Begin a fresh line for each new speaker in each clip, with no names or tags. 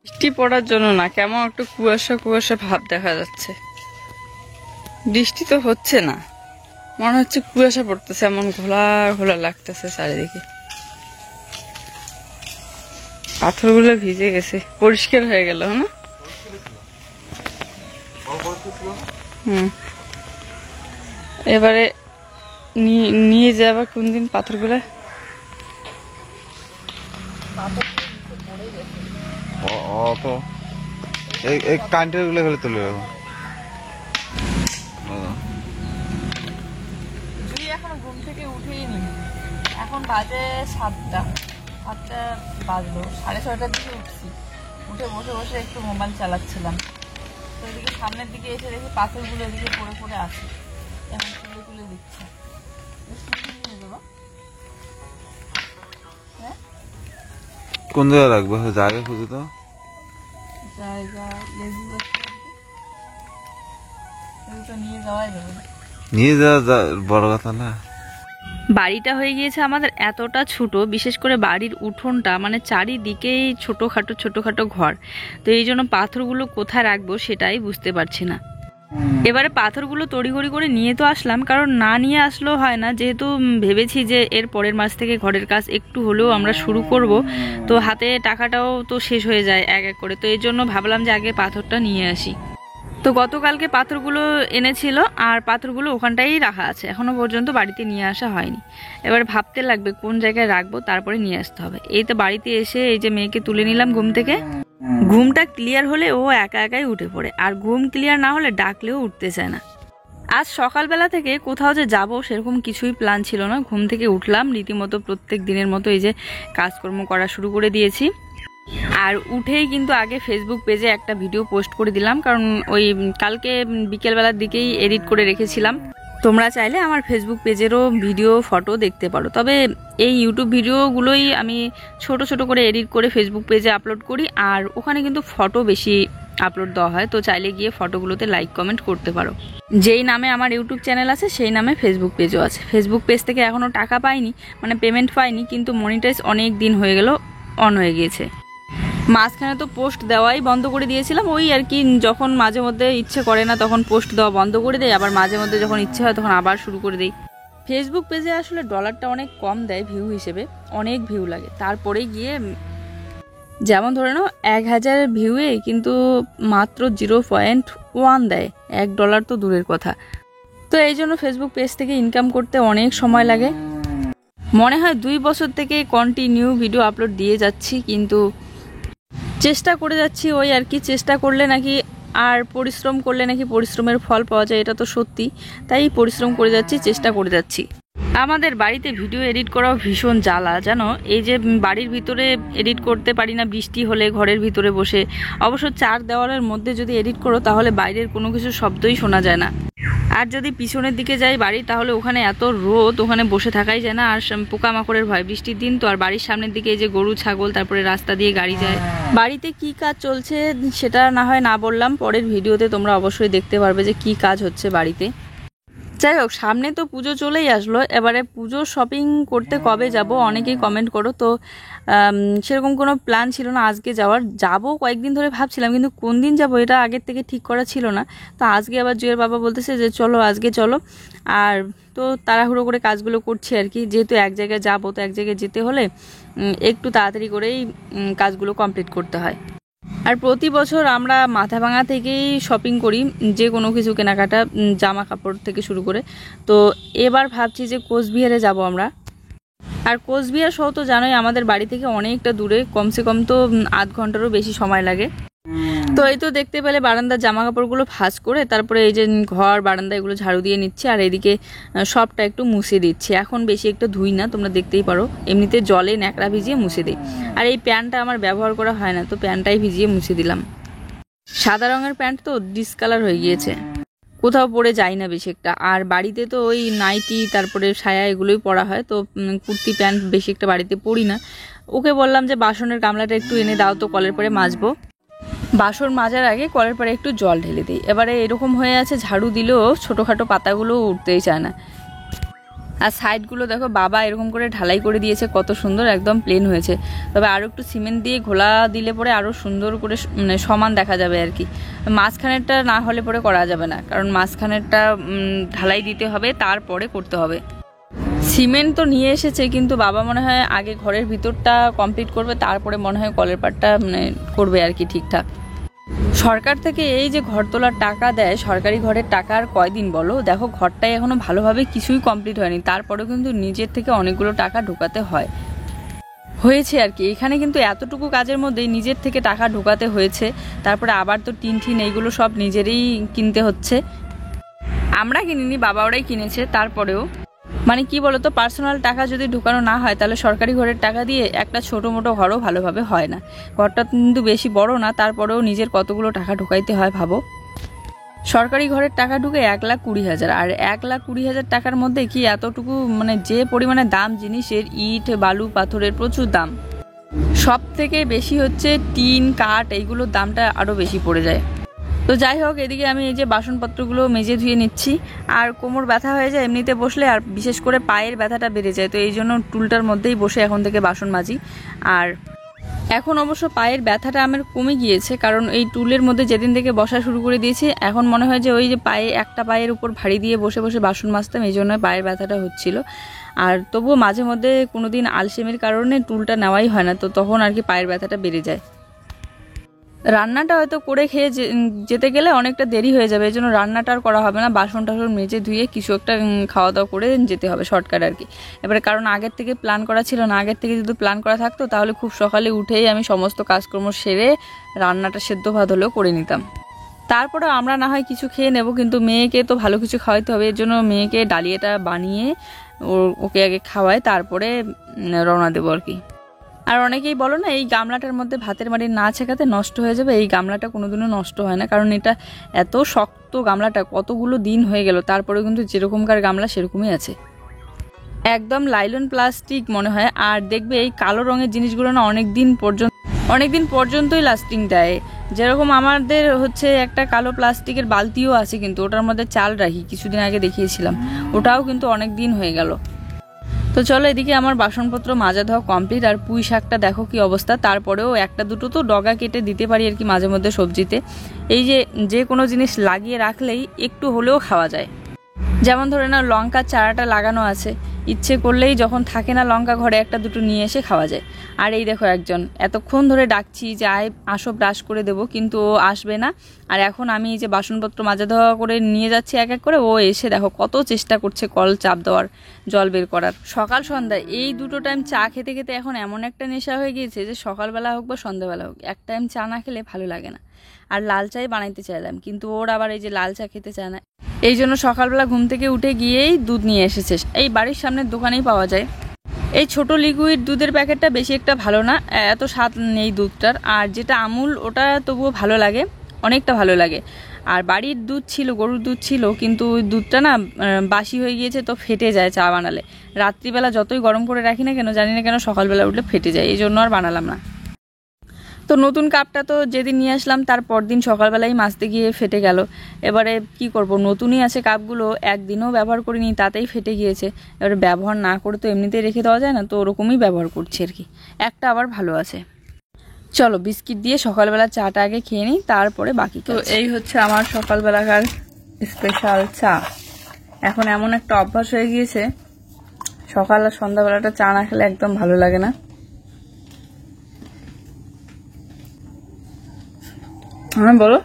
বৃষ্টি পড়ার জন্য না, কেমন একটু কুয়াশা কুয়াশা ভাব দেখা যাচ্ছে। বৃষ্টি তো হচ্ছে না, মনে হচ্ছে কুয়াশা পড়তেছে, এমন ঘোলা ঘোলা লাগতেছে চারিদিকে। পাথরগুলো ভিজে গেছে, পরিষ্কার হয়ে গেল না? এবারে নিয়ে যাবা কোনদিন পাথরগুলো? এখন ঘুম থেকে উঠেই নি, এখন বাজে 7টা বাজলো, 6:30টার দিকে উঠছি। উঠে বসে বসে একটু মোবাইল চালাচ্ছিলাম, তো এদিকে সামনের দিকে এসে দেখি পাথরগুলো এদিকে পড়ে পড়ে আসে, এখন তুলে তুলে দিচ্ছে।
কোন জায়গায় রাখবো? জায়গা খুঁজে তো,
জায়গা লেবু তো নিয়ে যাওয়াই যাবে,
নিয়ে যাওয়া বড় কথা না।
বাড়িটা হয়ে গিয়েছে আমাদের এতটা ছোট, বিশেষ করে বাড়ির উঠোনটা মানে চারিদিকেই ছোটখাটো ঘর, তো এই জন্য পাথরগুলো কোথায় রাখবো সেটাই বুঝতে পারছি না। এবারে পাথরগুলো তড়িঘড়ি করে নিয়ে তো আসলাম, কারণ না নিয়ে আসলেও হয় না, যেহেতু ভেবেছি যে এর পরের মাস থেকে ঘরের কাজ একটু হলেও আমরা শুরু করব, তো হাতে টাকাটাও তো শেষ হয়ে যায় এক এক করে, তো এই জন্য ভাবলাম যে আগে পাথরটা নিয়ে আসি। তো গতকালকে পাথরগুলো এনেছিল, আর পাথরগুলো ওখানটাই রাখা আছে, এখনো পর্যন্ত বাড়িতে নিয়ে আসা হয়নি। এবার ভাবতে লাগবে কোন জায়গায় রাখবো, তারপরে নিয়ে আসতে হবে। এই তো বাড়িতে এসে এই যে মেয়েকে তুলে নিলাম ঘুম থেকে। ঘুমটা ক্লিয়ার হলে ও একা একাই উঠে পড়ে, আর ঘুম ক্লিয়ার না হলে ডাকলেও উঠতে চায় না। আজ সকালবেলা থেকে কোথাও যে যাব সেরকম কিছুই প্ল্যান ছিল না। ঘুম থেকে উঠলাম, রীতিমতো প্রত্যেক দিনের মতো এই যে কাজকর্ম করা শুরু করে দিয়েছি। আর উঠেই কিন্তু আগে ফেসবুক পেজে একটা ভিডিও পোস্ট করে দিলাম, কারণ ওই কালকে বিকেলবেলার দিকেই এডিট করে রেখেছিলাম। তোমরা চাইলে আমার ফেসবুক পেজেরও ভিডিও ফটো দেখতে পারো, তবে এই ইউটিউব ভিডিওগুলোই আমি ছোট ছোট করে এডিট করে ফেসবুক পেজে আপলোড করি, আর ওখানে কিন্তু ফটো বেশি আপলোড দেওয়া হয়, তো চাইলে গিয়ে ফটোগুলোতে লাইক কমেন্ট করতে পারো। যেই নামে আমার ইউটিউব চ্যানেল আছে সেই নামে ফেসবুক পেজও আছে। ফেসবুক পেজ থেকে এখনও টাকা পাইনি, মানে পেমেন্ট পাইনি, কিন্তু মনিটাইজ অনেক দিন হয়ে গেল অন হয়ে গিয়েছে। মাঝখানে তো পোস্ট দেওয়াই বন্ধ করে দিয়েছিলাম, ওই আর কি, যখন মাঝে মধ্যে ইচ্ছে করে না তখন পোস্ট দেওয়া বন্ধ করে দেয়, আবার মাঝে মধ্যে যখন ইচ্ছে হয় তখন আবার শুরু করে দিই। ফেসবুক পেজে আসলে ডলারটা অনেক কম দেয় ভিউ হিসেবে, অনেক ভিউ লাগে, তারপরে গিয়ে যেমন ধরে নাও 1000 ভিউয়ে কিন্তু মাত্র 0.1 দেয়, $1 তো দূরের কথা। তো এই জন্য ফেসবুক পেজ থেকে ইনকাম করতে অনেক সময় লাগে। মনে হয় 2 বছর থেকে কন্টিনিউ ভিডিও আপলোড দিয়ে যাচ্ছি, কিন্তু চেষ্টা করে যাচ্ছি, ওই আর কি, চেষ্টা করলে নাকি আর পরিশ্রম করলে নাকি পরিশ্রমের ফল পাওয়া যায়, এটা তো সত্যি। তাই পরিশ্রম করে যাচ্ছি, চেষ্টা করে যাচ্ছি। আমাদের বাড়িতে ভিডিও এডিট করাও ভীষণ জ্বালা জানো। এই যে বাড়ির ভিতরে এডিট করতে পারি না বৃষ্টি হলে, ঘরের ভিতরে বসে। অবশ্য 4 দেওয়ালের মধ্যে যদি এডিট করো তাহলে বাইরের কোনো কিছু শব্দই শোনা যায় না। আর যদি পিছনের দিকে যাই বাড়ি, তাহলে ওখানে এত রোদ, ওখানে বসে থাকাই যায় না, আর পোকামাকড়ের ভয়, বৃষ্টির দিন তো। আর বাড়ির সামনের দিকে এই যে গরু ছাগল, তারপরে রাস্তা দিয়ে গাড়ি যায়। বাড়িতে কি কাজ চলছে সেটা না হয় না বললাম, পরের ভিডিওতে তোমরা অবশ্যই দেখতে পারবে যে কি কাজ হচ্ছে বাড়িতে। যাই হোক, সামনে তো পুজো চলেই আসলো, এবারে পুজো শপিং করতে কবে যাব অনেকেই কমেন্ট করো, তো সেরকম কোনো প্ল্যান ছিল না আজকে যাওয়ার। যাব কয়েকদিন ধরে ভাবছিলাম, কিন্তু কোন দিন যাব এটা আগের থেকে ঠিক করা ছিল না। তো আজকে আবার জুয়ের বাবা বলতেছে যে চলো আজকে চলো, আর তো তাড়াহুড়ো করে কাজগুলো করছি আর কি, যেহেতু এক জায়গায় যাবো, তো এক জায়গায় যেতে হলে একটু তাড়াতাড়ি করেই কাজগুলো কমপ্লিট করতে হয়। আর প্রতি বছর আমরা মাথাভাঙা থেকেই শপিং করি, যে কোনো কিছু কেনাকাটা, জামা কাপড় থেকে শুরু করে। তো এবার ভাবছি যে কোচবিহারে যাব আমরা। আর কোচবিহার সহ তো জানোই আমাদের বাড়ি থেকে অনেকটা দূরে, কমসে কম তো আধ ঘন্টারও বেশি সময় লাগে। তো এই তো দেখতে পেলে বারান্দার জামা কাপড়গুলো ভাঁজ করে তারপরে এই যে ঘর বারান্দা এগুলো ঝাড়ু দিয়ে নিচ্ছি, আর এদিকে সবটা একটু মুছে দিচ্ছি। এখন বেশি একটা ধুই না, তোমরা দেখতেই পারো, এমনিতে জলে ন্যাকড়া ভিজিয়ে মুছে দিই। আর এই প্যান্টটা আমার ব্যবহার করা হয় না, তো প্যান্টটাই ভিজিয়ে মুছে দিলাম। সাদা রঙের প্যান্ট তো ডিসকালার হয়ে গিয়েছে, কোথাও পরে যাই না বেশি একটা। আর বাড়িতে তো ওই নাইটি তারপরে সায়া এগুলোই পরা হয়, তো কুর্তি প্যান্ট বেশি একটা বাড়িতে পরি না। ওকে বললাম যে বাসনের গামলাটা একটু এনে দাও তো, কলের পরে মাজবো। বাসন মাজার আগে কলের পরে একটু জল ঢেলে দিই। এবারে এরকম হয়ে আছে, ঝাড়ু দিলেও ছোটোখাটো পাতাগুলো উঠতেই চায় না। আর সাইডগুলো দেখো বাবা এরকম করে ঢালাই করে দিয়েছে, কত সুন্দর একদম প্লেন হয়েছে। তবে আরও একটু সিমেন্ট দিয়ে ঘোলা দিলে পরে আরও সুন্দর করে মানে সমান দেখা যাবে আর কি। মাঝখানেরটা না হলে পরে করা যাবে না, কারণ মাঝখানেরটা ঢালাই দিতে হবে, তারপরে করতে হবে। সিমেন্ট তো নিয়ে এসেছে, কিন্তু বাবা মনে হয় আগে ঘরের ভিতরটা কমপ্লিট করবে, তারপরে মনে হয় কলের পাটটা মানে করবে আর কি ঠিকঠাক। সরকার থেকে এই যে ঘর তোলার টাকা দেয়, সরকারি ঘরের টাকা আর কয়দিন বলো, দেখো ঘরটাই এখনো ভালোভাবে কিছুই কমপ্লিট হয়নি, তারপরেও কিন্তু নিজের থেকে অনেকগুলো টাকা ঢোকাতে হয়েছে আর কি। এখানে কিন্তু এতটুকু কাজের মধ্যেই নিজের থেকে টাকা ঢোকাতে হয়েছে, তারপরে আবার তো টিন এইগুলো সব নিজেরই কিনতে হচ্ছে। আমরা কিনিনি, বাবা ওরাই কিনেছে। তারপরেও মানে কি বলতো, পার্সোনাল টাকা যদি ঢোকানো না হয় তাহলে সরকারি ঘরের টাকা দিয়ে একটা ছোটো মোটো ঘরও ভালোভাবে হয় না। ঘরটা কিন্তু বেশি বড় না, তারপরেও নিজের কতগুলো টাকা ঢোকাইতে হয় ভাবো। সরকারি ঘরের টাকা ঢুকে 1,20,000, আর 1,20,000 টাকার মধ্যে কি এতটুকু মানে যে পরিমাণে দাম জিনিসের, ইট বালু পাথরের প্রচুর দাম। সব থেকে বেশি হচ্ছে টিন কাঠ, এইগুলোর দামটা আরও বেশি পড়ে যায়। তো যাই হোক, এদিকে আমি এই যে বাসনপত্রগুলো মেজে ধুয়ে নিচ্ছি। আর কোমর ব্যথা হয়ে যায় এমনিতে বসলে, আর বিশেষ করে পায়ের ব্যথাটা বেড়ে যায়, তো এই জন্য টুলটার মধ্যেই বসে এখন থেকে বাসন মাজি। আর এখন অবশ্য পায়ের ব্যথাটা আমার কমে গিয়েছে, কারণ এই টুলের মধ্যে যেদিন থেকে বসা শুরু করে দিয়েছি, এখন মনে হয় যে ওই যে একটা পায়ের উপর ভারী দিয়ে বসে বসে বাসন মাজতাম, এই জন্য পায়ের ব্যথাটা হচ্ছিল। আর তবুও মাঝে মধ্যে কোনো দিন আলসেমির কারণে টুলটা নেওয়াই হয় না, তো তখন আর কি পায়ের ব্যথাটা বেড়ে যায়। রান্নাটা হয়তো করে খেয়ে যেতে গেলে অনেকটা দেরি হয়ে যাবে, এই জন্য রান্নাটা আর করা হবে না, বাসন টাসন মেজে ধুয়ে কিছু একটা খাওয়া দাওয়া করে যেতে হবে শর্টকাট আর কি। এবারে কারণ আগের থেকে প্ল্যান করা ছিল না, আগের থেকে যদি প্ল্যান করা থাকতো তাহলে খুব সকালে উঠেই আমি সমস্ত কাজকর্ম সেরে রান্নাটা সেদ্ধ ভাত হলেও করে নিতাম। তারপরে আমরা না হয় কিছু খেয়ে নেব, কিন্তু মেয়েকে তো ভালো কিছু খাওয়াইতে হবে, এর জন্য মেয়েকে ডালিয়াটা বানিয়ে ওকে আগে খাওয়াই, তারপরে রওনা দেবো আর কি। আর অনেকেই বলো না, এই গামলাটার মধ্যে ভাতের মাড়ি না ছেঁকাতে নষ্ট হয়ে যাবে, এই গামলাটা কোনোদিনও নষ্ট হয় না, কারণ এটা এত শক্ত গামলাটা, কতগুলো দিন হয়ে গেল তারপরেও কিন্তু যেরকমকার গামলা সেরকমই আছে, একদম লাইলন প্লাস্টিক মনে হয়। আর দেখবে এই কালো রঙের জিনিসগুলো না অনেক দিন পর্যন্তই লাস্টিং দেয়। যেরকম আমাদের হচ্ছে একটা কালো প্লাস্টিকের বালতিও আছে, কিন্তু ওটার মধ্যে চাল রাখি, কিছুদিন আগে দেখিয়েছিলাম, ওটাও কিন্তু অনেক দিন হয়ে গেল। তো চলো, এদিকে আমার বাসনপত্র মাজা ধোয়া কমপ্লিট। আর পুঁই শাকটা দেখো কি অবস্থা, তারপরেও একটা দুটো তো ডগা কেটে দিতে পারি আর কি মাঝে মধ্যে সবজিতে। এই যে কোনো জিনিস লাগিয়ে রাখলেই একটু হলেও খাওয়া যায়। যেমন ধরে না, লঙ্কার চারাটা লাগানো আছে, ইচ্ছে করলেই যখন থাকে না লঙ্কা ঘরে, একটা দুটো নিয়ে এসে খাওয়া যায়। আর এই দেখো একজন, এতক্ষণ ধরে ডাকছি যে আসো ব্রাশ করে দেবো, কিন্তু ও আসবে না। আর এখন আমি এই যে বাসনপত্র মাজা ধোয়া করে নিয়ে যাচ্ছি এক এক করে, ও এসে দেখো কত চেষ্টা করছে কল চাপ দেওয়ার, জল বের করার। সকাল সন্ধ্যা এই দুটো টাইম চা খেতে খেতে এখন এমন একটা নেশা হয়ে গিয়েছে যে সকালবেলা হোক বা সন্ধ্যাবেলা হোক, এক টাইম চা না খেলে ভালো লাগে না। আর লাল চাই বানাইতে চাইলাম, কিন্তু ওর আবার এই যে লাল চা খেতে চায় না, এই জন্য সকালবেলা ঘুম থেকে উঠে গিয়েই দুধ নিয়ে এসেছে। এই বাড়ির সামনের দোকানেই পাওয়া যায়। এই ছোট লিকুইড দুধের প্যাকেটটা বেশি একটা ভালো না, এত স্বাদ নেই দুধটার। আর যেটা আমুল, ওটা তবুও ভালো লাগে, অনেকটা ভালো লাগে। আর বাড়ির দুধ ছিল, গরুর দুধ ছিল, কিন্তু ওই দুধটা না বাসি হয়ে গিয়েছে, তো ফেটে যায় চা বানালে। রাত্রিবেলা যতই গরম করে রাখি না কেন, জানি না কেন সকালবেলা উঠলে ফেটে যায়, এই জন্য আর বানালাম না। তো নতুন কাপটা তো যেদিন নিয়ে আসলাম তার পরদিন সকালবেলায় মাজতে গিয়ে ফেটে গেল। এবারে কি করব, নতুনই আছে কাপগুলো, একদিনও ব্যবহার করিনি তাতেই ফেটে গিয়েছে। এবারে ব্যবহার না করে তো এমনিতেই রেখে দেওয়া যায় না, তো ওরকমই ব্যবহার করছি আর কি। একটা আবার ভালো আছে। চলো বিস্কিট দিয়ে সকালবেলা চাটা আগে খেয়ে নিই, তারপরে বাকি। তো এই হচ্ছে আমার সকালবেলাকার স্পেশাল চা। এখন এমন একটা অভ্যাস হয়ে গিয়েছে, সকাল আর সন্ধ্যাবেলাটা চা না খেলে একদম ভালো লাগে না। হ্যাঁ বলো।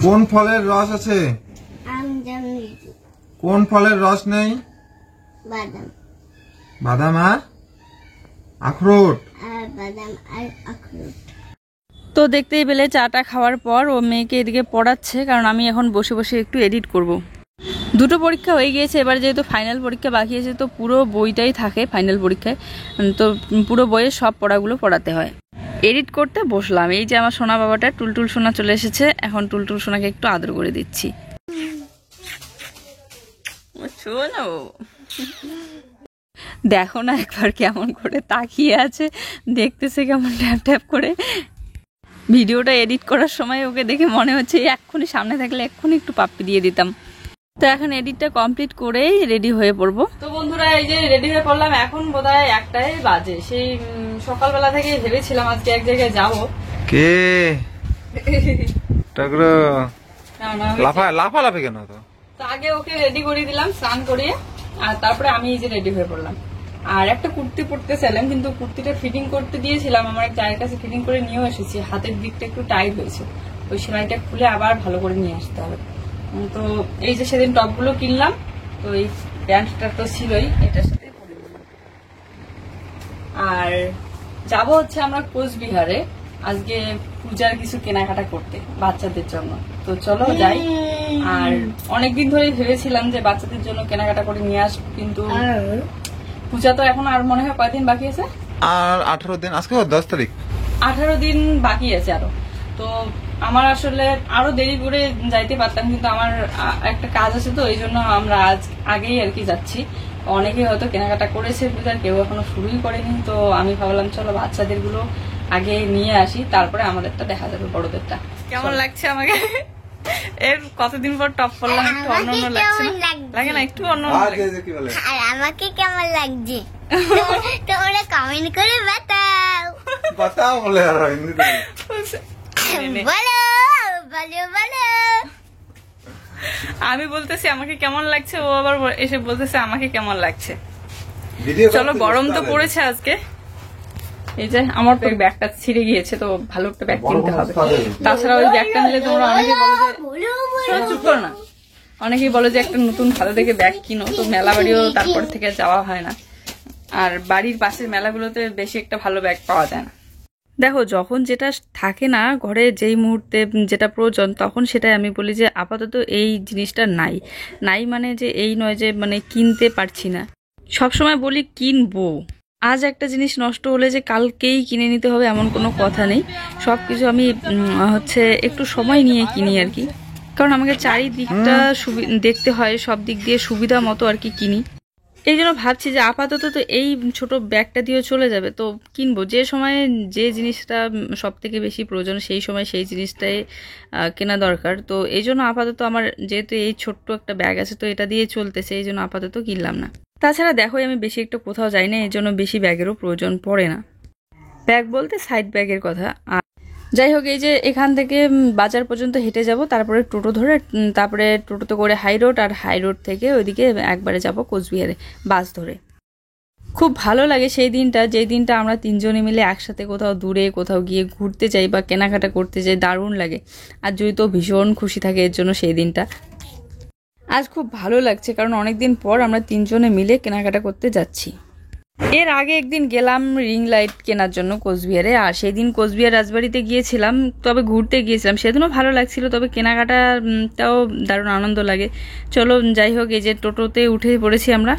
কোন ফলের রস আছে? কোন ফলের রস নেই?
বাদাম।
বাদাম আর আখরোট।
তো দেখতেই পেলে চাটা খাওয়ার পর ও মেয়েকে এদিকে পড়াচ্ছে, কারণ আমি এখন বসে বসে একটু এডিট করব। দুটো পরীক্ষা হয়ে গিয়েছে, এবার যেহেতু ফাইনাল পরীক্ষা বাকি আছে, তো পুরো বইটাই থাকে ফাইনাল পরীক্ষায়, তো পুরো বইয়ের সব পড়াগুলো পড়াতে হয়। এডিট করতে বসলাম। এই যে আমার সোনা বাবাটা টুলটুল সোনা চলে এসেছে, এখন টুলটুল সোনাকে একটু আদর করে দিচ্ছি। দেখো না একবার কেমন করে তাকিয়ে আছে, দেখতেছে কেমন ট্যাপ ট্যাপ করে। ভিডিওটা এডিট করার সময় ওকে দেখে মনে হচ্ছে এক্ষুনি সামনে থাকলে এক্ষুনি একটু পাপ্পি দিয়ে দিতাম। তো এখন এডিটটা কমপ্লিট করেই রেডি হয়ে পড়বো। তো বন্ধুরা এই যে রেডি হয়ে পড়লাম, এখন বোধহয় 1টাই বাজে। সেই সকালবেলা থেকে ভেবেছিলাম আজকে এক জায়গায় যাবো।
কে টাকরো
না না
লাফালাফি কেন?
তো আগে ওকে রেডি করে দিলাম স্নান করিয়ে, আর তারপরে আমি এই যে রেডি হয়ে পড়লাম। আর একটা কুর্তি পরতে চাইলাম, কিন্তু কুর্তিটা ফিটিং করতে দিয়েছিলাম আমার এক চায়ের কাছে, ফিটিং করে নিয়েও এসেছি। হাতের দিকটা একটু টাইট হয়েছে, ওই সেলাইটা খুলে আবার ভালো করে নিয়ে আসতে হবে। তো এই যে সেদিন টপগুলো কিনলাম, তো এই প্যান্টটা তো ছিলই, এটার সাথে পরে নিলাম। আর যাবো হচ্ছে আমরা কোচবিহারে আজকে পূজার কিছু কেনাকাটা করতে বাচ্চাদের জন্য। তো চলো যাই। আর অনেকদিন ধরেই ভেবেছিলাম যে বাচ্চাদের জন্য কেনাকাটা করে নিয়ে আসবো, কিন্তু পূজা তো এখন আর মনে হয় কয়দিন বাকি আছে,
আর 18 দিন। আজকে 10 তারিখ,
18 দিন বাকি আছে আরো। তো আমার আসলে আরো দেরি করে যাইতে পারতাম, কিন্তু আমার একটা কাজ আছে, তো এই জন্য আমরা আজ আগেই আর কি যাচ্ছি। অনেকেই হয়তো কেনাকাটা করেছে পূজার, কেউ এখনো শুরুই করেনি। তো আমি ভাবলাম চলো বাচ্চাদের গুলো আগে নিয়ে আসি, তারপরে আমাদেরটা দেখা যাবে বড়দেরটা। কেমন লাগছে আমাকে? এর কতদিন পর টপ করলাম, একটু অন্য অন্য লাগছে না? লাগে না একটু অন্য?
আর আমাকে কেমন লাগছে তোমরা কমেন্ট করে
বাতাও বলে আর হিন্দিতে
বলো বলো বলো।
আমি বলতেছি আমাকে কেমন লাগছে, ও আবার এসে বলতেছে আমাকে কেমন লাগছে।
ভিডিও
চলো, গরম তো পড়েছে আজকে। এই যে আমার তো ব্যাগটা ছিঁড়ে গিয়েছে, তো ভালো একটা ব্যাগ কিনতে হবে। তাছাড়া ওই ব্যাগটা নিলে তোমরা অনেকে বলো যে চুপ করো না, অনেকেই বলো যে একটা নতুন ভালো দেখে ব্যাগ কিনো। তো মেলা বাড়িও তারপর থেকে যাওয়া হয় না, আর বাড়ির পাশের মেলাগুলোতে বেশি একটা ভালো ব্যাগ পাওয়া যায় না। দেখো, যখন যেটা থাকে না ঘরে, যেই মুহূর্তে যেটা প্রয়োজন, তখন সেটাই আমি বলি যে আপাতত এই জিনিসটা নাই। নাই মানে যে এই নয় যে মানে কিনতে পারছি না, সবসময় বলি কিনবো। আজ একটা জিনিস নষ্ট হলে যে কালকেই কিনে নিতে হবে এমন কোনো কথা নেই। সবকিছু আমি হচ্ছে একটু সময় নিয়ে কিনি আর কি, কারণ আমাকে চারিদিকটা দেখতে হয়, সব দিক দিয়ে সুবিধা মতো আর কি কিনি। এই জন্য ভাবছি যে আপাতত তো এই ছোট ব্যাগটা দিয়ে চলে যাবে, তো কিনবো যে সময়ে যে জিনিসটা সব থেকে বেশি প্রয়োজন, সেই সময় সেই জিনিসটাই কেনা দরকার। তো এই জন্য আপাতত আমার যেহেতু এই ছোট্ট একটা ব্যাগ আছে, তো এটা দিয়ে চলতেছে, এই জন্য আপাতত কিনলাম না। তাছাড়া দেখো, আমি বেশি একটা কোথাও যাই না, এই জন্য বেশি ব্যাগেরও প্রয়োজন পড়ে না। ব্যাগ বলতে সাইড ব্যাগের কথা। আর যাই হোক, এই যে এখান থেকে বাজার পর্যন্ত হেঁটে যাব, তারপরে টোটো ধরে, তারপরে টোটোতে করে হাই রোড, আর হাই রোড থেকে ওইদিকে একবারে যাব কোচবিহারে বাস ধরে। খুব ভালো লাগে সেই দিনটা, যেই দিনটা আমরা তিনজনে মিলে একসাথে কোথাও দূরে কোথাও গিয়ে ঘুরতে যাই বা কেনাকাটা করতে যাই, দারুণ লাগে। আর জুই তো ভীষণ খুশি থাকে এর জন্য সেই দিনটা। আজ খুব ভালো লাগছে, কারণ অনেকদিন পর আমরা তিনজনে মিলে কেনাকাটা করতে যাচ্ছি। এর আগে একদিন গেলাম রিং লাইট কেনার জন্য কোচবিহারে, আর সেই দিন কোচবিহার রাজবাড়িতে গিয়েছিলাম, তবে ঘুরতে গিয়েছিলাম, সেদিনও ভালো লাগছিল, তবে কেনাকাটাটাও দারুণ আনন্দ লাগে। চলো যাই হোক, এই যে টোটোতে উঠে পড়েছি আমরা।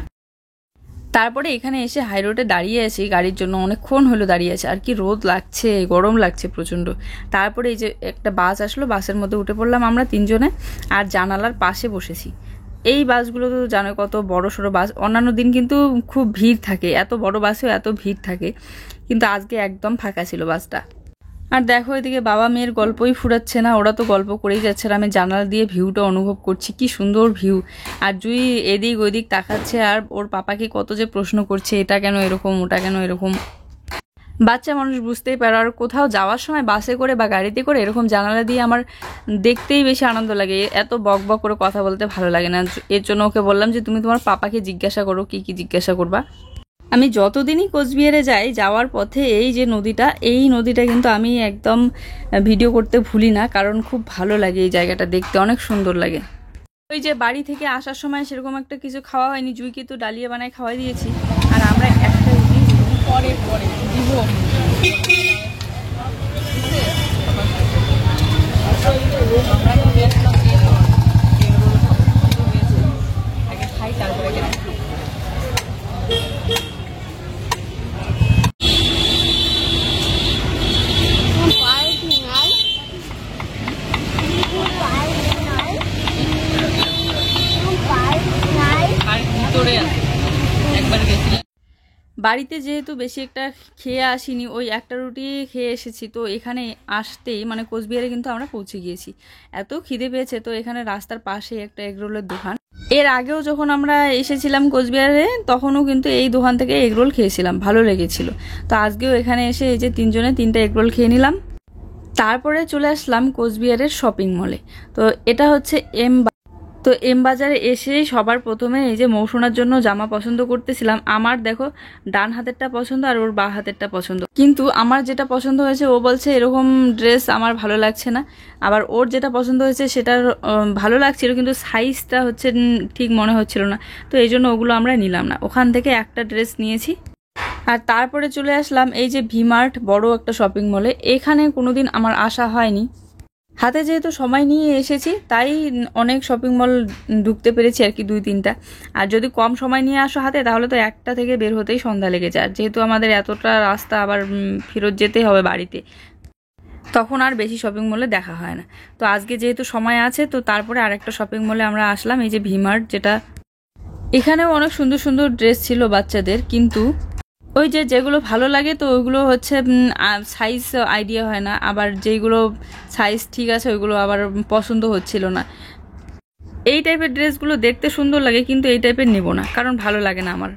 তারপরে এখানে এসে হাই রোডে দাঁড়িয়ে আছি গাড়ির জন্য, অনেকক্ষণ হলো দাঁড়িয়ে আছে, আর কি রোদ লাগছে, গরম লাগছে প্রচণ্ড। তারপরে এই যে একটা বাস আসলো, বাসের মধ্যে উঠে পড়লাম আমরা তিনজনে, আর জানালার পাশে বসেছি। এই বাসগুলো তো জানো কত বড় সড়ো বাস, অন্যান্য দিন কিন্তু খুব ভিড় থাকে, এত বড় বাসেও এত ভিড় থাকে, কিন্তু আজকে একদম ফাঁকা ছিল বাসটা। আর দেখো, এদিকে বাবা মেয়ের গল্পই ফুরাচ্ছে না, ওরা তো গল্প করেই যাচ্ছে, আর আমি জানালা দিয়ে ভিউটা অনুভব করছি, কি সুন্দর ভিউ। আর জুই এদিক ওইদিক তাকাচ্ছে, আর ওর পাপাকে কত যে প্রশ্ন করছে, এটা কেন এরকম, ওটা কেন এরকম। বাচ্চা মানুষ বুঝতেই পারো। আর কোথাও যাওয়ার সময় বাসে করে বা গাড়িতে করে এরকম জানালা দিয়ে আমার দেখতেই বেশি আনন্দ লাগে, এত বক বক করে কথা বলতে ভালো লাগে না। এর জন্য ওকে বললাম যে তুমি তোমার পাপাকে জিজ্ঞাসা করো, কি কি জিজ্ঞাসা করবা। আমি যতদিনই কোচবিহারে যাই, যাওয়ার পথে এই যে নদীটা, এই নদীটা কিন্তু আমি একদম ভিডিও করতে ভুলি না, কারণ খুব ভালো লাগে এই জায়গাটা দেখতে, অনেক সুন্দর লাগে। ওই যে বাড়ি থেকে আসার সময় সেরকম একটা কিছু খাওয়া হয়নি, জুইকে তো ডালিয়া বানায় খাওয়াই দিয়েছি, আর আমরা একটা রুটি পরে পরে দিব। আগে খাই তারপরে বাড়িতে যেহেতু বেশি একটা খেয়ে আসিনি, ওই একটা রুটি খেয়ে এসেছি, তো এখানে আসতেই মানে কোচবিহারে কিন্তু আমরা পৌঁছে গিয়েছি। এত খিদে পেয়েছে, তো এখানে রাস্তার পাশে একটা এগরোলের দোকান, এর আগেও যখন আমরা এসেছিলাম কোচবিহারে তখনও কিন্তু এই দোকান থেকে এগরোল খেয়েছিলাম, ভালো লেগেছিল। তো আজকেও এখানে এসে এই যে 3 জনে 3টা এগরোল খেয়ে নিলাম। তারপরে চলে আসলাম কোচবিহারের শপিং মলে। তো এটা হচ্ছে এম বাজারে এসে সবার প্রথমে এই যে মৌসুমার জন্য জামা পছন্দ করতেছিলাম। আমার দেখো ডান হাতেরটা পছন্দ আর ওর বাঁ হাতেরটা পছন্দ, কিন্তু আমার যেটা পছন্দ হয়েছে ও বলছে এরকম ড্রেস আমার ভালো লাগছে না, আবার ওর যেটা পছন্দ হয়েছে সেটা ভালো লাগছিল কিন্তু সাইজটা হচ্ছে ঠিক মনে হচ্ছিল না। তো এই জন্য ওগুলো আমরা নিলাম না, ওখান থেকে একটা ড্রেস নিয়েছি। আর তারপরে চলে আসলাম এই যে ভিমার্ট, বড় একটা শপিং মলে। এখানে কোনোদিন আমার আসা হয়নি, হাতে যেহেতু সময় নিয়ে এসেছি তাই অনেক শপিং মল ঢুকতে পেরেছি আর কি, 2-3টা। আর যদি কম সময় নিয়ে আসো হাতে তাহলে তো 1টা থেকে বের হতেই সন্ধ্যা লেগে যায়। আর যেহেতু আমাদের এতটা রাস্তা আবার ফেরত যেতে হবে বাড়িতে, তখন আর বেশি শপিং মলে দেখা হয় না। তো আজকে যেহেতু সময় আছে তো তারপরে আরেকটা শপিং মলে আমরা আসলাম, এই যে ভিমার্ট, যেটা এখানেও অনেক সুন্দর সুন্দর ড্রেস ছিল বাচ্চাদের, কিন্তু ওই যে যেগুলো ভালো লাগে তো ওইগুলো হচ্ছে সাইজ আইডিয়া হয় না, আবার যেইগুলো সাইজ ঠিক আছে ওইগুলো আবার পছন্দ হচ্ছিল না। এই টাইপের ড্রেসগুলো দেখতে সুন্দর লাগে কিন্তু এই টাইপের নেব না, কারণ ভালো লাগে না আমার।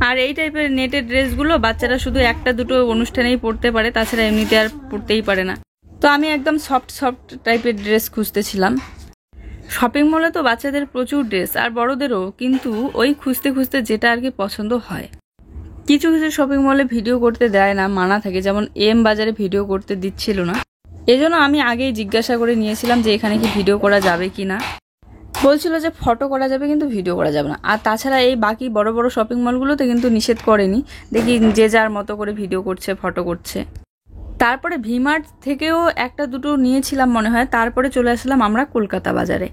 আর এই টাইপের নেটের ড্রেসগুলো বাচ্চারা শুধু 1টা-2টো অনুষ্ঠানেই পরতে পারে, তাছাড়া এমনিতে আর পরতেই পারে না। তো আমি একদম সফট টাইপের ড্রেস খুঁজতেছিলাম। শপিং মলে তো বাচ্চাদের প্রচুর ড্রেস আর বড়দেরও, কিন্তু ওই খুঁজতে খুঁজতে যেটা আর কি পছন্দ হয়। কিছু কিছু শপিং মলে ভিডিও করতে দেয় না, মানা থাকে, যেমন এম বাজারে ভিডিও করতে দিচ্ছিল না। এজন্য আমি আগেই জিজ্ঞাসা করে নিয়েছিলাম যে এখানে কি ভিডিও করা যাবে কি না। বলছিল যে ফটো করা যাবে কিন্তু ভিডিও করা যাবে না। আর তাছাড়া এই বাকি বড় বড় শপিং মলগুলোতে কিন্তু নিষেধ করেনি, দেখি যে যার মতো করে ভিডিও করছে, ফটো করছে। তারপরে ভিমার্ট থেকেও 1টা-2টো নিয়েছিলাম মনে হয়। তারপরে চলে আসলাম আমরা কলকাতা বাজারে,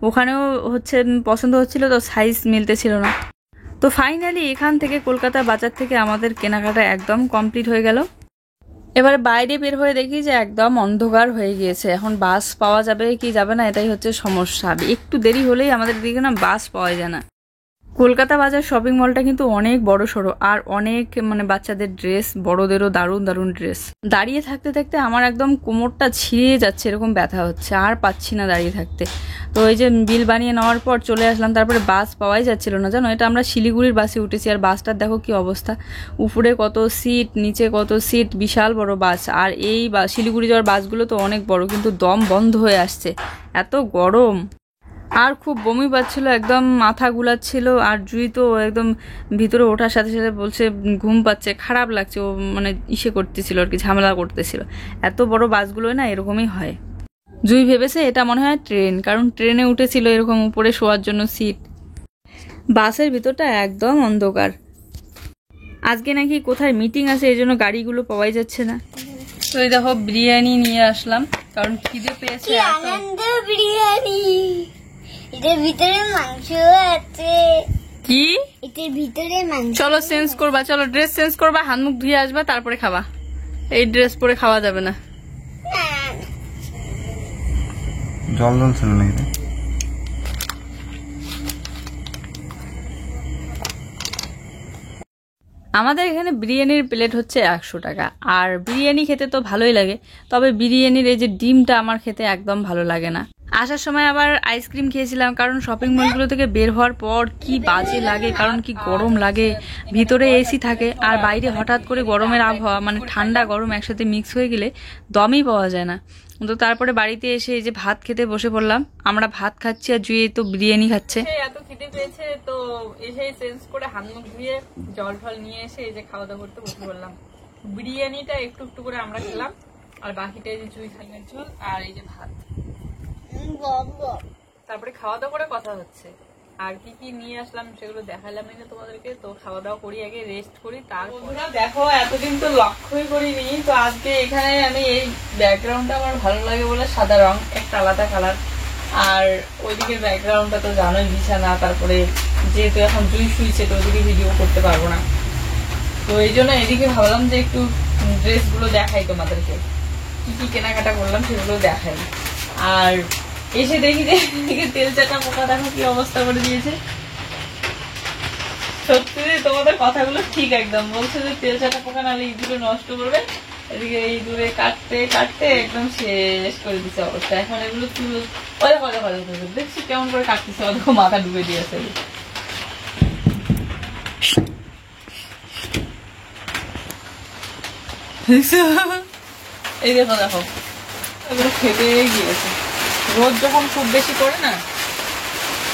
ওখানেও হচ্ছে পছন্দ হচ্ছিল তো সাইজ মিলতেছিল না। তো ফাইনালি এখান থেকে কলকাতা বাজার থেকে আমাদের কেনাকাটা একদম কমপ্লিট হয়ে গেল। এবারে বাইরে বের হয়ে দেখি যে একদম অন্ধকার হয়ে গিয়েছে, এখন বাস পাওয়া যাবে কি যাবে না এটাই হচ্ছে সমস্যা। একটু দেরি হলেই আমাদের দিকে না বাস পাওয়া যায় না। কলকাতা বাজার শপিং মলটা কিন্তু অনেক বড় সড়ো, আর অনেক বাচ্চাদের ড্রেস, বড়দেরও দারুণ দারুণ ড্রেস। দাঁড়িয়ে থাকতে থাকতে আমার একদম কোমরটা ছিঁড়ে যাচ্ছে, এরকম ব্যথা হচ্ছে, আর পাচ্ছি না দাঁড়িয়ে থাকতে। তো এই যে বিল বানিয়ে নেওয়ার পর চলে আসলাম। তারপরে বাস পাওয়াই যাচ্ছিল না, জানো, এটা আমরা শিলিগুড়ির বাসে উঠেছি। আর বাসটার দেখো কি অবস্থা, উপরে কত সিট, নিচে কত সিট, বিশাল বড় বাস। আর এই শিলিগুড়ি যাওয়ার বাসগুলো তো অনেক বড়, কিন্তু দম বন্ধ হয়ে আসছে, এত গরম। আর খুব বমি পাচ্ছিল, একদম মাথা গুলাচ্ছিল। আর জুই তো একদম ভিতরে ওঠার সাথে সাথে বলছে ঘুম পাচ্ছে, খারাপ লাগছে, ও ইসে করতেছিল আর কি, ঝামেলা করতেছিল। এত বড় বাসগুলো না এরকমই হয়। জুই ভেবেছে এটা মনে হয় ট্রেন, কারণ ট্রেনে উঠেছিল এরকম উপরে শোয়ার জন্য সিট। বাসের ভিতরটা একদম অন্ধকার। আজকে নাকি কোথায় মিটিং আছে, এই জন্য গাড়িগুলো পাওয়াই যাচ্ছে না। তো এই দেখো বিরিয়ানি নিয়ে আসলাম, কারণ খিদে পেয়েছে।
আনন্দ বিরিয়ানি, এটার ভিতরে মাংস আছে।
কি?
এটার ভিতরে মাংস।
চলো চেঞ্জ করবা, চলো ড্রেস চেঞ্জ করবা, হাত মুখ ধুয়ে আসবা, তারপরে খাবা। এই ড্রেস পরে খাওয়া যাবে না।
জল ছিল নাকি?
আমাদের এখানে বিরিয়ানির প্লেট হচ্ছে 100 টাকা। আর বিরিয়ানি খেতে তো ভালোই লাগে, তবে বিরিয়ানির এই যে ডিমটা আমার খেতে একদম ভালো লাগে না। আসার সময় আবার আইসক্রিম খেয়েছিলাম, কারণ শপিং মলগুলো থেকে বের হওয়ার পর কি বাজে লাগে, কারণ কি গরম লাগে, ভিতরে এসি থাকে আর বাইরে হঠাৎ করে গরমের আবহাওয়া, ঠান্ডা গরম একসাথে মিক্স হয়ে গেলে দমই পাওয়া যায় না। তো তারপরে বাড়িতে এসে এই যে ভাত খেতে বসে পড়লাম। আমরা ভাত খাচ্ছি আর জুয়ে তো বিরিয়ানি খাচ্ছে। এত খিদে পেয়েছে তো এসে চেঞ্জ করে হাত মুখ ধুয়ে জল ফল নিয়ে এসে এই যে খাওয়া দাওয়া করতে বসে পড়লাম। বিরিয়ানিটা একটু একটু করে আমরা খেলাম, আর বাকিটা এই যে জুই খাইনের ঝোল আর এই যে ভাত। তারপরে খাওয়া দাওয়া করে কথা হচ্ছে। আর কি কি নিয়ে আসলাম সেগুলো দেখালাম না তোমাদেরকে। তো খাওয়া দাওয়া করি, আগে রেস্ট করি, তারপর দেখো এতদিন তো লক্ষ্যই করিনি। তো আজকে এখানে আমি এই ব্যাকগ্রাউন্ডটা আমার ভালো লাগে বলে সাদা রং, একটা আলাদা কালার। আর ওইদিকে ব্যাকগ্রাউন্ডটা তো জানোই বিছানা, তারপরে যেহেতু এখন জুই শুইছে তো ওইদিকে ভিডিও করতে পারবো না। তো এই জন্য এদিকে ভাবলাম যে একটু ড্রেসগুলো দেখাই তোমাদেরকে, কি কি কেনাকাটা করলাম সেগুলো দেখাই। আর এসে দেখি যে তেল চাটা পোকা দেখো কি অবস্থা করে দিয়েছে। সত্যি তোমাদের কথাগুলো ঠিক একদম, বলছে যে তেল চাটা পোকা নাহলে ইঁদুরে নষ্ট করবে।
এদিকে এই দূরে কাটতে কাটতে একদম শেষ করে দিচ্ছে অবস্থা। এখন এগুলো তুলে পরে পরে পরে দেখছি কেমন করে কাটতেছে, অত মাথা ডুবে দিয়েছে। এই দেখো দেখো এগুলো খেতে গিয়েছে। রোদ যখন খুব বেশি করে না,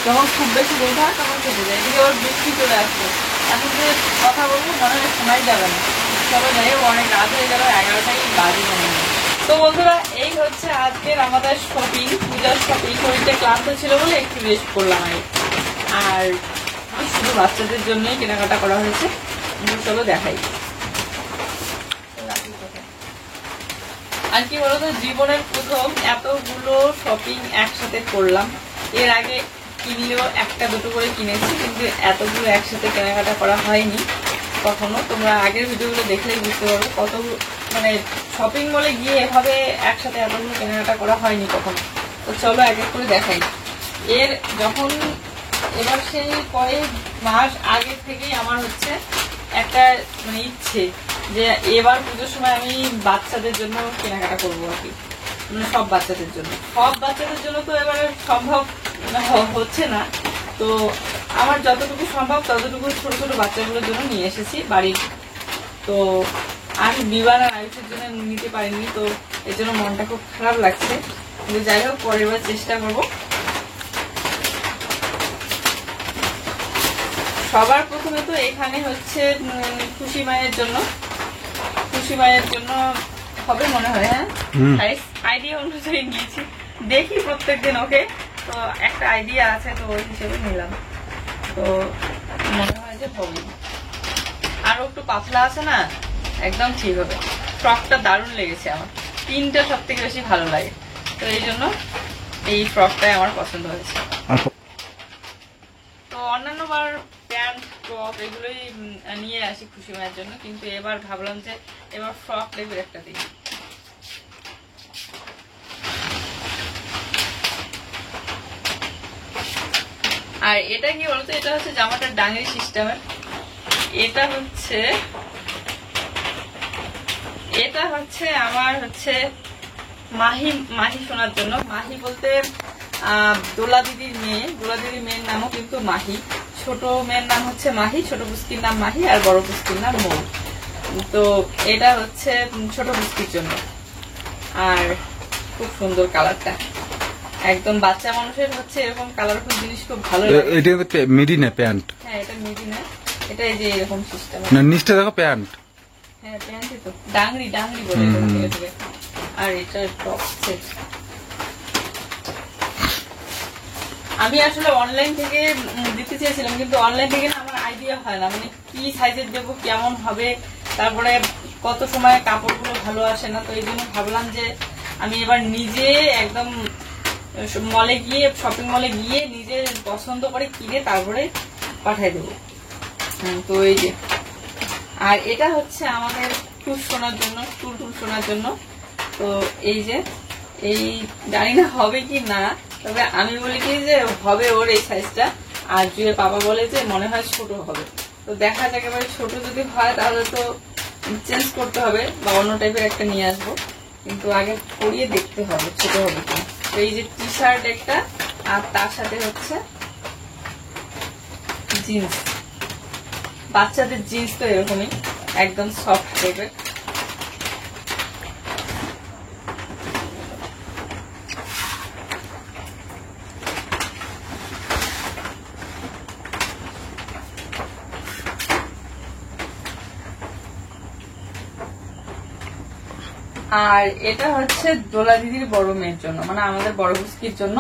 যখন খুব বেশি রোদ হয় তখন খেতে যায়। এদিকে ওর বৃষ্টি চলে আসছে, এখন যে কথা বলবো মনে হয় শোনাই যাবে না। চলো যাই হোক, অনেক রাত হয়ে গেল, 11টাই বাজে মনে হয়। তো বন্ধুরা এই হচ্ছে আজকের আমাদের শপিং, পূজার শপিং। শরীরটা ক্লান্ত ছিল বলে একটু রেস্ট করলাম। আর শুধু বাচ্চাদের জন্যই কেনাকাটা করা হয়েছে। চলো দেখাই। আর কি বলতো, জীবনের প্রথম এতগুলো শপিং একসাথে করলাম। এর আগে কিনলেও একটা দুটো করে কিনেছি, কিন্তু এতগুলো একসাথে কেনাকাটা করা হয়নি কখনো। তোমরা আগের ভিডিওগুলো দেখলেই বুঝতে পারবে কতগুলো, মানে শপিং মলে গিয়ে এভাবে একসাথে এতগুলো কেনাকাটা করা হয়নি কখনো। তো চলো এক এক করে দেখাই। এর যখন এবার সেই কয়েক মাস আগে থেকেই আমার হচ্ছে একটা মানে ইচ্ছে যে এবার পুজোর সময় আমি বাচ্চাদের জন্য কেনাকাটা করবো আর কি, মানে সব বাচ্চাদের জন্য। সব বাচ্চাদের জন্য তো এবারে সম্ভব হচ্ছে না, তো আমার যতটুকু সম্ভব ততটুকু ছোট ছোট বাচ্চাগুলোর জন্য নিয়ে এসেছি বাড়ির। তো আমি বিবাহ আর আয়ুষের জন্য নিতে পারিনি, তো এর জন্য মনটা খুব খারাপ লাগছে। কিন্তু যাই হোক, পরের বার চেষ্টা করবো। সবার প্রথমে তো এখানে হচ্ছে খুশি মায়ের জন্য, খুশি মায়ের জন্য হবে মনে হয়। হ্যাঁ, আইডিয়া অনুযায়ী নিয়েছি, দেখি প্রত্যেকদিন ওকে, তো একটা আইডিয়া আছে, তো ওই হিসেবে নিলাম। তো মনে হয় যে হবে, আরো একটু পাতলা আছে না, একদম ঠিক হবে। ফ্রকটা দারুণ লেগেছে আমার, তিনটা সব থেকে বেশি ভালো লাগে, তো এই জন্য এই ফ্রকটাই আমার পছন্দ হয়েছে। তো অন্যান্য বার প্যান্ট টপ এগুলোই নিয়ে আসি খুশি মায়ের জন্য, কিন্তু এবার ভাবলাম যে এবার ফ্রক টাইপের একটা দিই। আর এটা কি বলতো, এটা হচ্ছে জামাটার ডাঙরি সিস্টেমের। এটা হচ্ছে আমার হচ্ছে মাহি শোনার জন্য। মাহি বলতে দোলা দিদির মেয়ে, দোলা দিদির মেয়ের নামও কিন্তু মাহি। ছোট মেয়ের নাম হচ্ছে মাহি, ছোট পুস্কির নাম মাহি, আর বড় পুস্কির নাম মৌ। তো এটা হচ্ছে ছোট পুস্কির জন্য। আর খুব সুন্দর কালারটা, একদম বাচ্চা মানুষের হচ্ছে এরকম কালারফুল জিনিস খুব ভালো লাগে।
এটা মিডি না প্যান্ট? হ্যাঁ,
এটা মিডি না, এটা এই যে এরকম সিস্টেম।
না, নিচটা দেখো প্যান্ট।
হ্যাঁ, প্যান্টই তো, ডাংরি বলে এটাকে। আর এটা টপ সেট। আমি আসলে অনলাইন থেকে দিতে চেয়েছিলাম, কিন্তু অনলাইন থেকে না আমার আইডিয়া হয় না, মানে কি সাইজের দেবো, কেমন হবে, তারপরে কত সময় কাপড়গুলো ভালো আসে না। তো এই জন্য ভাবলাম যে আমি এবার নিজে একদম মলে গিয়ে, শপিং মলে গিয়ে নিজে পছন্দ করে কিনে তারপরে পাঠাই দেবো। তো এই যে, আর এটা হচ্ছে আমাদের টুল শোনার জন্য, টুল শোনার জন্য। তো এই যে, এই জানি না হবে কি না, তবে আমি বলি কি যে হবে ওর এই সাইজটা, আর জুয়ের বাবা বলে যে মনে হয় ছোট হবে। তো দেখা যাক, একেবারে ছোট যদি হয় তাহলে তো চেঞ্জ করতে হবে বা অন্য টাইপের একটা নিয়ে আসবো, কিন্তু আগে পরিয়ে দেখতে হবে ছোট হবে কিনা। তো এই যে টি শার্ট একটা, আর তার সাথে হচ্ছে জিন্স। বাচ্চাদের জিন্স তো এরকমই, একদম সফট টাইপের। আর এটা হচ্ছে দোলা দিদির বড় মেয়ের জন্য, মানে আমাদের বড় পুস্কির জন্য।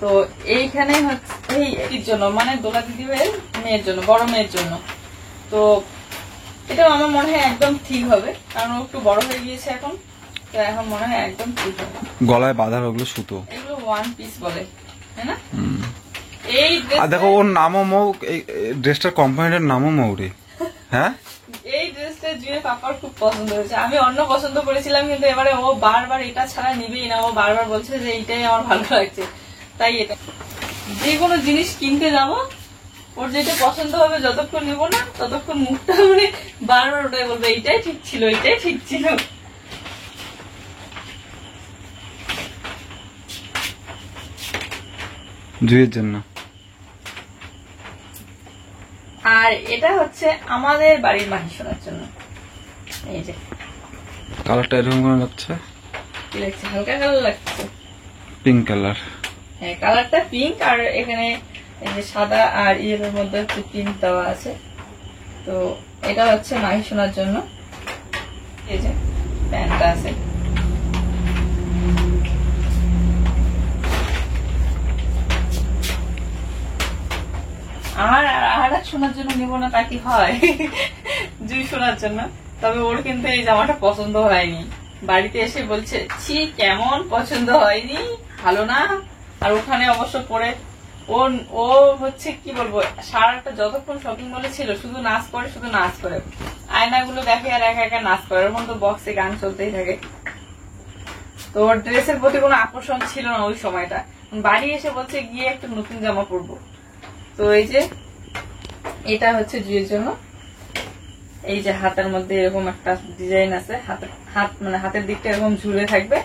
তো এইখানে হচ্ছে এই জন্য, মানে দোলা দিদির মেয়ের জন্য, বড় মেয়ের জন্য। তো এটা আমার মনে হয় একদম ঠিক হবে, কারণ ও একটু বড় হয়ে গিয়েছে এখন, তো এখন মনে হয় একদম ঠিক হবে।
গলায় বাঁধার ওগুলো সুতো,
এগুলো ওয়ান পিস বলে, তাই না? এই
দেখো ওর নামও মৌ, এই ড্রেসটার কোম্পানিটার নামও মৌ রে। হ্যাঁ,
এই ড্রেসটা জুয়ে পাপার খুব পছন্দ হয়েছে। আমি অন্য পছন্দ করেছিলাম, কিন্তু এবারে ও বারবার এটা ছাড়া নিবেই না, ও বারবার বলছে যে এইটাই আমার ভালো লাগছে। তাই এটা, যে কোনো জিনিস কিনতে যাব, ওর যেটা পছন্দ হবে যতক্ষণ নিব না ততক্ষণ মুখটা মানে বারবার ওটাই বলবে এইটাই ঠিক ছিল, এইটাই ঠিক ছিল।
জুয়ের জন্য।
আর এটা হচ্ছে আমাদের বাড়ির মাহি শোনার জন্য। এই যে
কালারটা এরকম করে লাগছে,
কি লাগছে, হালকা কালার লাগছে,
পিঙ্ক কালার।
হ্যাঁ কালারটা পিঙ্ক, আর এখানে এই যে সাদা আর ইয়ের মধ্যে একটু প্রিন্ট দেওয়া আছে। তো এটা হচ্ছে মাহি শোনার জন্য। এই যে প্যান্টটা আছে, আর শোনার জন্য নিব না তা কি হয়, জুই শোনার জন্য। তবে ওর কিন্তু এই জামাটা পছন্দ হয়নি, বাড়িতে এসে বলছে ছি কেমন পছন্দ হয়নি, ভালো না। আর ওখানে অবশ্য পরে ও হচ্ছে কি বলবো, সারাটা যতক্ষণ শপিং মলে ছিল শুধু নাচ করে, শুধু নাচ করে, আয়নাগুলো দেখে আর একা একা নাচ করে, ওরকম তো বক্সে গান চলতেই থাকে। তো ওর ড্রেসের প্রতি কোনো আকর্ষণ ছিল না ওই সময়টা। বাড়ি এসে বলছে গিয়ে একটা নতুন জামা পরবো। তো এই যে এটা হচ্ছে জুয়ের জন্য। এই যে হাতের মধ্যে এরকম একটা ডিজাইন আছে, হাতের দিকটা এরকম ঝুলে থাকবে,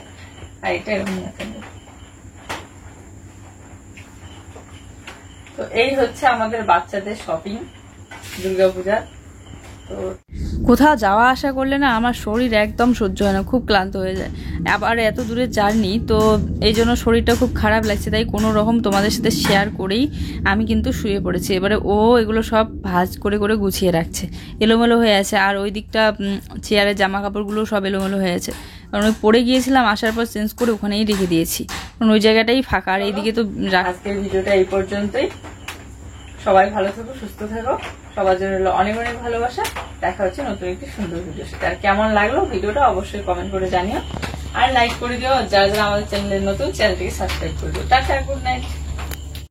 আর এটা এরকম থাকবে। তো এই হচ্ছে আমাদের বাচ্চাদের শপিং দুর্গাপূজার। তো
কোথাও যাওয়া আসা করলে না আমার শরীর একদম সহ্য হয় না, খুব ক্লান্ত হয়ে যায়। আবার এত দূরে জার্নি, তো এই জন্য শরীরটা খুব খারাপ লাগছে। তাই কোনো রকম তোমাদের সাথে শেয়ার করেই আমি কিন্তু শুয়ে পড়েছি। এবারে ও এগুলো সব ভাঁজ করে করে গুছিয়ে রাখছে, এলোমেলো হয়ে আছে। আর ওই দিকটা চেয়ারের জামা কাপড়গুলো সব এলোমেলো হয়ে আছে, কারণ ওই পরে গিয়েছিলাম, আসার পর চেঞ্জ করে ওখানেই রেখে দিয়েছি, কারণ ওই জায়গাটাই ফাঁকা। আর এইদিকে তো
আজকের ভিডিওটা এই পর্যন্তই। সবাই ভালো থাকো, সুস্থ থাকো, সবার জন্য অনেক অনেক ভালোবাসা। দেখা হচ্ছে নতুন একটি সুন্দর ভিডিও সাথে। আর কেমন লাগলো ভিডিওটা অবশ্যই কমেন্ট করে জানিও, আর লাইক করে দিও। যারা যারা আমাদের চ্যানেলের নতুন, চ্যানেলটিকে সাবস্ক্রাইব করে দিও। Tata, good night.